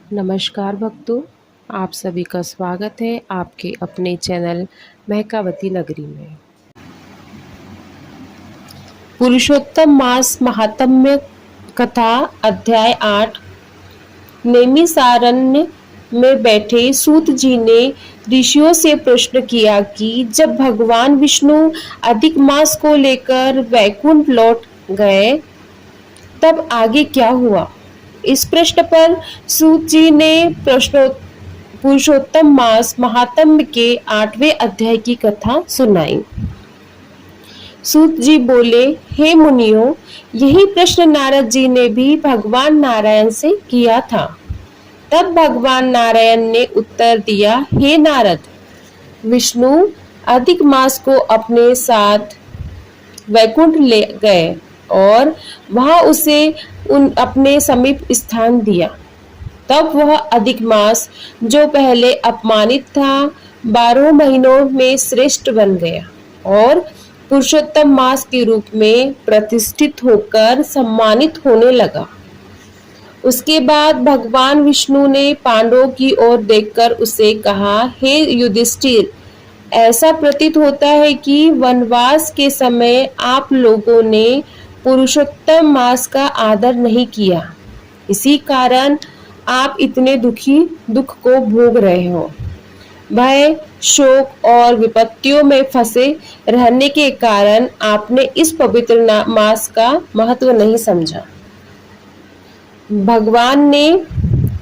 नमस्कार भक्तों, आप सभी का स्वागत है आपके अपने चैनल महकावती नगरी में। पुरुषोत्तम मास महात्म्य कथा अध्याय 8। नैमिषारण्य में बैठे सूत जी ने ऋषियों से प्रश्न किया कि जब भगवान विष्णु अधिक मास को लेकर वैकुंठ लौट गए तब आगे क्या हुआ। इस प्रश्न पर सूत जी ने पुरुषोत्तम मास महात्म्य के 8वें अध्याय की कथा सुनाई। सूत जी बोले, हे मुनियों, यही प्रश्न नारद जी ने भी भगवान नारायण से किया था। तब भगवान नारायण ने उत्तर दिया, हे नारद, विष्णु अधिक मास को अपने साथ वैकुंठ ले गए और वहां उसे अपने समीप स्थान दिया। तब वह अधिक मास जो पहले अपमानित था 12 महीनों में श्रेष्ठ बन गया और पुरुषोत्तम मास के रूप में प्रतिष्ठित होकर सम्मानित होने लगा। उसके बाद भगवान विष्णु ने पांडवों की ओर देखकर उसे कहा, हे युधिष्ठिर, ऐसा प्रतीत होता है कि वनवास के समय आप लोगों ने पुरुषोत्तम मास का आदर नहीं किया। इसी कारण आप इतने दुख को भोग रहे हो। भय, शोक और विपत्तियों में फंसे रहने के कारण आपने इस पवित्र मास का महत्व नहीं समझा। भगवान ने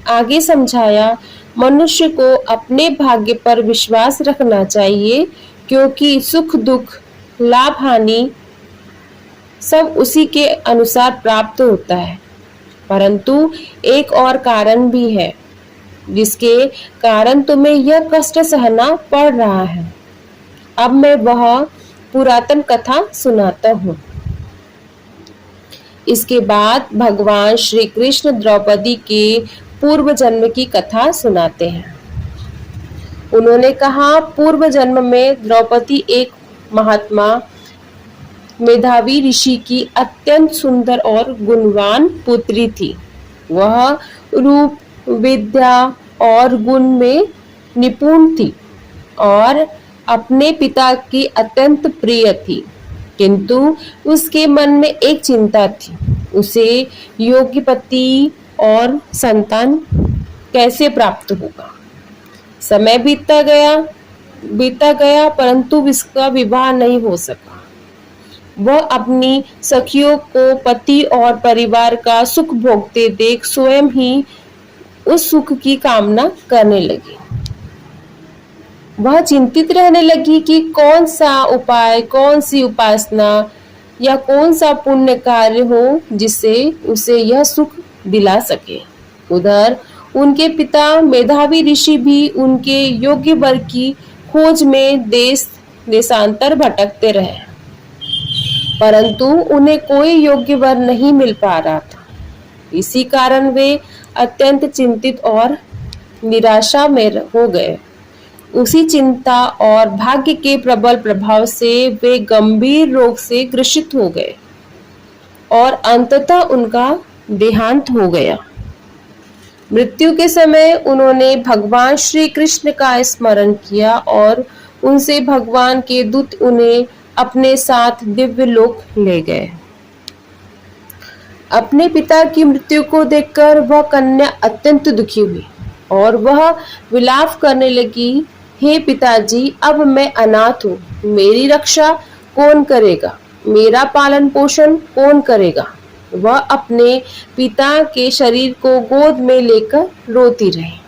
आगे समझाया, मनुष्य को अपने भाग्य पर विश्वास रखना चाहिए, क्योंकि सुख दुख लाभ हानि सब उसी के अनुसार प्राप्त होता है। परंतु एक और कारण भी है जिसके कारण तुम्हें यह कष्ट सहना पड़ रहा है। अब मैं वह पुरातन कथा सुनाता हूँ। इसके बाद भगवान श्री कृष्ण द्रौपदी के पूर्व जन्म की कथा सुनाते हैं। उन्होंने कहा, पूर्व जन्म में द्रौपदी एक महात्मा मेधावी ऋषि की अत्यंत सुंदर और गुणवान पुत्री थी। वह रूप, विद्या और गुण में निपुण थी और अपने पिता की अत्यंत प्रिय थी, किंतु उसके मन में एक चिंता थी, उसे योग्य पति और संतान कैसे प्राप्त होगा। समय बीतता गया परंतु उसका विवाह नहीं हो सका। वह अपनी सखियों को पति और परिवार का सुख भोगते देख स्वयं ही उस सुख की कामना करने लगी। वह चिंतित रहने लगी कि कौन सा उपाय, कौन सी उपासना या कौन सा पुण्य कार्य हो जिससे उसे यह सुख दिला सके। उधर उनके पिता मेधावी ऋषि भी उनके योग्य वर की खोज में देशांतर भटकते रहे, परंतु उन्हें कोई योग्य वर नहीं मिल पा रहा था। इसी कारण वे अत्यंत चिंतित और निराशा में हो गए। उसी चिंता और भाग्य के प्रबल प्रभाव से वे गंभीर रोग से ग्रसित हो गए और अंततः उनका देहांत हो गया। मृत्यु के समय उन्होंने भगवान श्री कृष्ण का स्मरण किया और उनसे भगवान के दूत उन्हें अपने साथ दिव्य लोक ले गए। अपने पिता की मृत्यु को देखकर वह कन्या अत्यंत दुखी हुई और वह विलाप करने लगी, हे पिताजी, अब मैं अनाथ हूँ, मेरी रक्षा कौन करेगा, मेरा पालन पोषण कौन करेगा। वह अपने पिता के शरीर को गोद में लेकर रोती रही।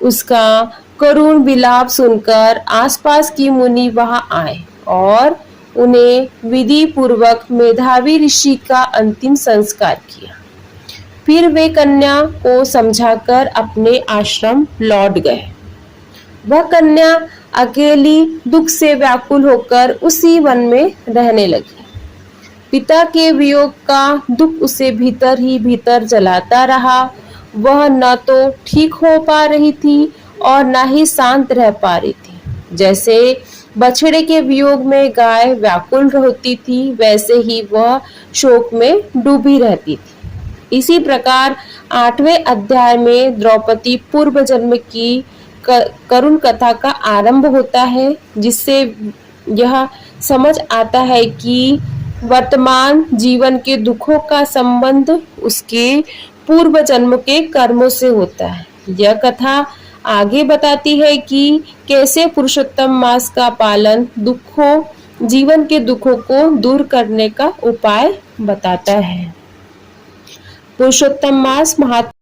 उसका करुण विलाप सुनकर आसपास की मुनि वहां आए और उन्हें विधि पूर्वक मेधावी ऋषि का अंतिम संस्कार किया। फिर वे कन्या को समझाकर अपने आश्रम लौट गए। वह कन्या अकेली दुख से व्याकुल होकर उसी वन में रहने लगी। पिता के वियोग का दुख उसे भीतर ही भीतर जलाता रहा। वह न तो ठीक हो पा रही थी और न ही शांत रह पा रही थी। जैसे बछड़े के वियोग में गाय व्याकुल होती थी, वैसे ही वह शोक में डूबी रहती थी। इसी प्रकार 8वें अध्याय में द्रौपदी पूर्व जन्म की करुण कथा का आरंभ होता है, जिससे यह समझ आता है कि वर्तमान जीवन के दुखों का संबंध उसके पूर्व जन्म के कर्मों से होता है। यह कथा आगे बताती है कि कैसे पुरुषोत्तम मास का पालन जीवन के दुखों को दूर करने का उपाय बताता है। पुरुषोत्तम मास महात्मा